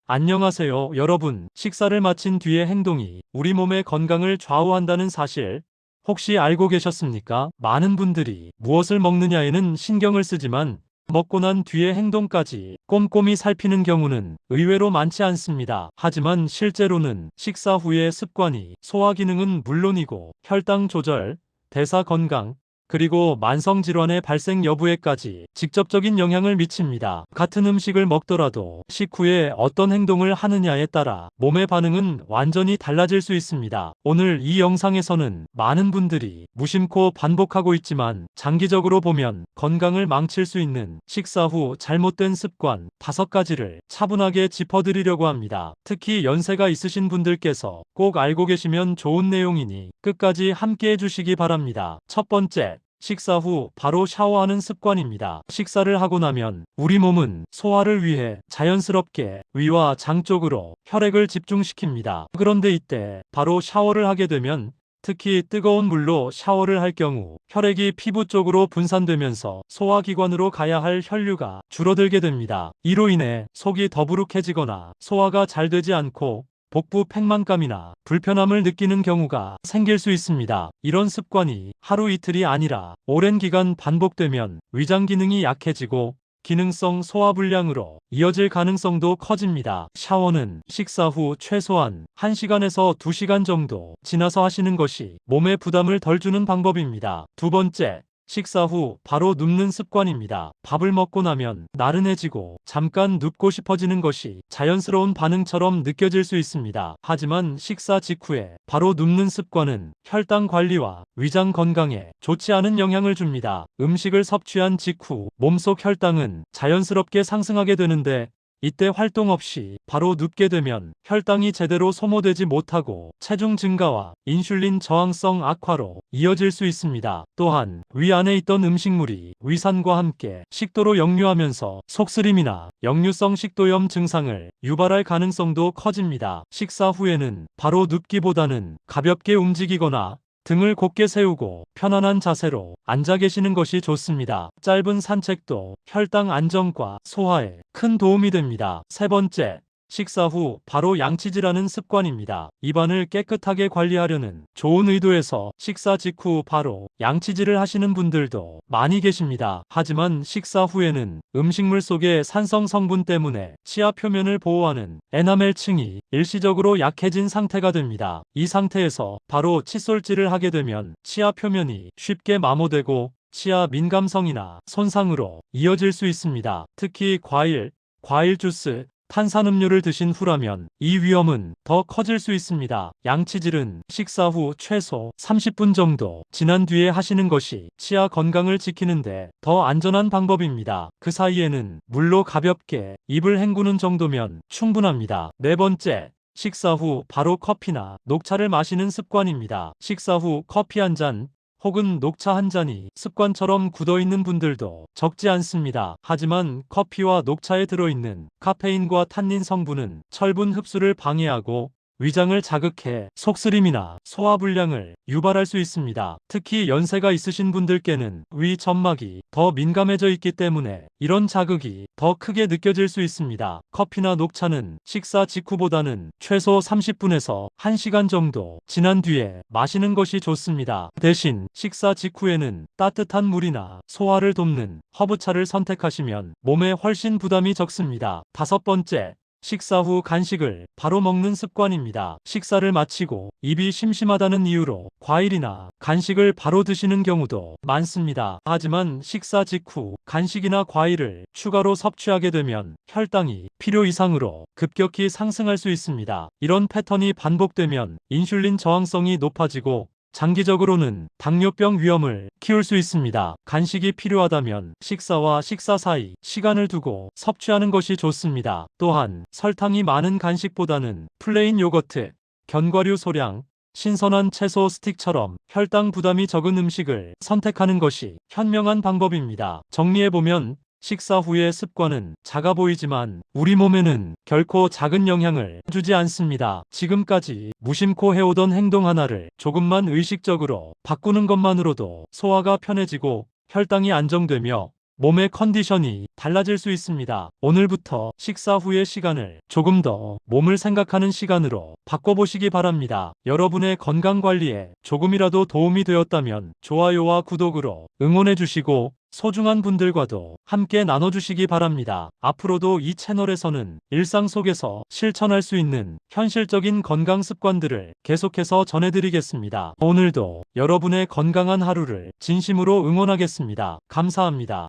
안녕하세요, 여러분. 식사를 마친 뒤의 행동이 우리 몸의 건강을 좌우한다는 사실 혹시 알고 계셨습니까? 많은 분들이 무엇을 먹느냐에는 신경을 쓰지만 먹고 난 뒤의 행동까지 꼼꼼히 살피는 경우는 의외로 많지 않습니다. 하지만 실제로는 식사 후의 습관이 소화 기능은 물론이고 혈당 조절, 대사 건강, 그리고 만성질환의 발생 여부에까지 직접적인 영향을 미칩니다. 같은 음식을 먹더라도 식후에 어떤 행동을 하느냐에 따라 몸의 반응은 완전히 달라질 수 있습니다. 오늘 이 영상에서는 많은 분들이 무심코 반복하고 있지만 장기적으로 보면 건강을 망칠 수 있는 식사 후 잘못된 습관 5가지를 차분하게 짚어드리려고 합니다. 특히 연세가 있으신 분들께서 꼭 알고 계시면 좋은 내용이니 끝까지 함께 해주시기 바랍니다. 첫 번째, 식사 후 바로 샤워하는 습관입니다. 식사를 하고 나면 우리 몸은 소화를 위해 자연스럽게 위와 장 쪽으로 혈액을 집중시킵니다. 그런데 이때 바로 샤워를 하게 되면, 특히 뜨거운 물로 샤워를 할 경우 혈액이 피부 쪽으로 분산되면서 소화기관으로 가야 할 혈류가 줄어들게 됩니다. 이로 인해 속이 더부룩해지거나 소화가 잘 되지 않고 복부 팽만감이나 불편함을 느끼는 경우가 생길 수 있습니다. 이런 습관이 하루 이틀이 아니라 오랜 기간 반복되면 위장 기능이 약해지고 기능성 소화불량으로 이어질 가능성도 커집니다. 샤워는 식사 후 최소한 1시간에서 2시간 정도 지나서 하시는 것이 몸에 부담을 덜 주는 방법입니다. 두 번째, 식사 후 바로 눕는 습관입니다. 밥을 먹고 나면 나른해지고 잠깐 눕고 싶어지는 것이 자연스러운 반응처럼 느껴질 수 있습니다. 하지만 식사 직후에 바로 눕는 습관은 혈당 관리와 위장 건강에 좋지 않은 영향을 줍니다. 음식을 섭취한 직후 몸속 혈당은 자연스럽게 상승하게 되는데, 이때 활동 없이 바로 눕게 되면 혈당이 제대로 소모되지 못하고 체중 증가와 인슐린 저항성 악화로 이어질 수 있습니다. 또한 위 안에 있던 음식물이 위산과 함께 식도로 역류하면서 속쓰림이나 역류성 식도염 증상을 유발할 가능성도 커집니다. 식사 후에는 바로 눕기보다는 가볍게 움직이거나 등을 곧게 세우고 편안한 자세로 앉아 계시는 것이 좋습니다. 짧은 산책도 혈당 안정과 소화에 큰 도움이 됩니다. 세 번째, 식사 후 바로 양치질하는 습관입니다. 입안을 깨끗하게 관리하려는 좋은 의도에서 식사 직후 바로 양치질을 하시는 분들도 많이 계십니다. 하지만 식사 후에는 음식물 속의 산성 성분 때문에 치아 표면을 보호하는 에나멜층이 일시적으로 약해진 상태가 됩니다. 이 상태에서 바로 칫솔질을 하게 되면 치아 표면이 쉽게 마모되고 치아 민감성이나 손상으로 이어질 수 있습니다. 특히 과일 주스, 탄산음료를 드신 후라면 이 위험은 더 커질 수 있습니다. 양치질은 식사 후 최소 30분 정도 지난 뒤에 하시는 것이 치아 건강을 지키는데 더 안전한 방법입니다. 그 사이에는 물로 가볍게 입을 헹구는 정도면 충분합니다. 네 번째, 식사 후 바로 커피나 녹차를 마시는 습관입니다. 식사 후 커피 한 잔 혹은 녹차 한 잔이 습관처럼 굳어있는 분들도 적지 않습니다. 하지만 커피와 녹차에 들어있는 카페인과 탄닌 성분은 철분 흡수를 방해하고 위장을 자극해 속쓰림이나 소화불량을 유발할 수 있습니다. 특히 연세가 있으신 분들께는 위 점막이 더 민감해져 있기 때문에 이런 자극이 더 크게 느껴질 수 있습니다. 커피나 녹차는 식사 직후보다는 최소 30분에서 1시간 정도 지난 뒤에 마시는 것이 좋습니다. 대신 식사 직후에는 따뜻한 물이나 소화를 돕는 허브차를 선택하시면 몸에 훨씬 부담이 적습니다. 다섯 번째, 식사 후 간식을 바로 먹는 습관입니다. 식사를 마치고 입이 심심하다는 이유로 과일이나 간식을 바로 드시는 경우도 많습니다. 하지만 식사 직후 간식이나 과일을 추가로 섭취하게 되면 혈당이 필요 이상으로 급격히 상승할 수 있습니다. 이런 패턴이 반복되면 인슐린 저항성이 높아지고 장기적으로는 당뇨병 위험을 키울 수 있습니다. 간식이 필요하다면 식사와 식사 사이 시간을 두고 섭취하는 것이 좋습니다. 또한 설탕이 많은 간식보다는 플레인 요거트, 견과류 소량, 신선한 채소 스틱처럼 혈당 부담이 적은 음식을 선택하는 것이 현명한 방법입니다. 정리해보면 식사 후의 습관은 작아 보이지만 우리 몸에는 결코 작은 영향을 주지 않습니다. 지금까지 무심코 해오던 행동 하나를 조금만 의식적으로 바꾸는 것만으로도 소화가 편해지고 혈당이 안정되며 몸의 컨디션이 달라질 수 있습니다. 오늘부터 식사 후의 시간을 조금 더 몸을 생각하는 시간으로 바꿔보시기 바랍니다. 여러분의 건강 관리에 조금이라도 도움이 되었다면 좋아요와 구독으로 응원해주시고 소중한 분들과도 함께 나눠주시기 바랍니다. 앞으로도 이 채널에서는 일상 속에서 실천할 수 있는 현실적인 건강 습관들을 계속해서 전해드리겠습니다. 오늘도 여러분의 건강한 하루를 진심으로 응원하겠습니다. 감사합니다.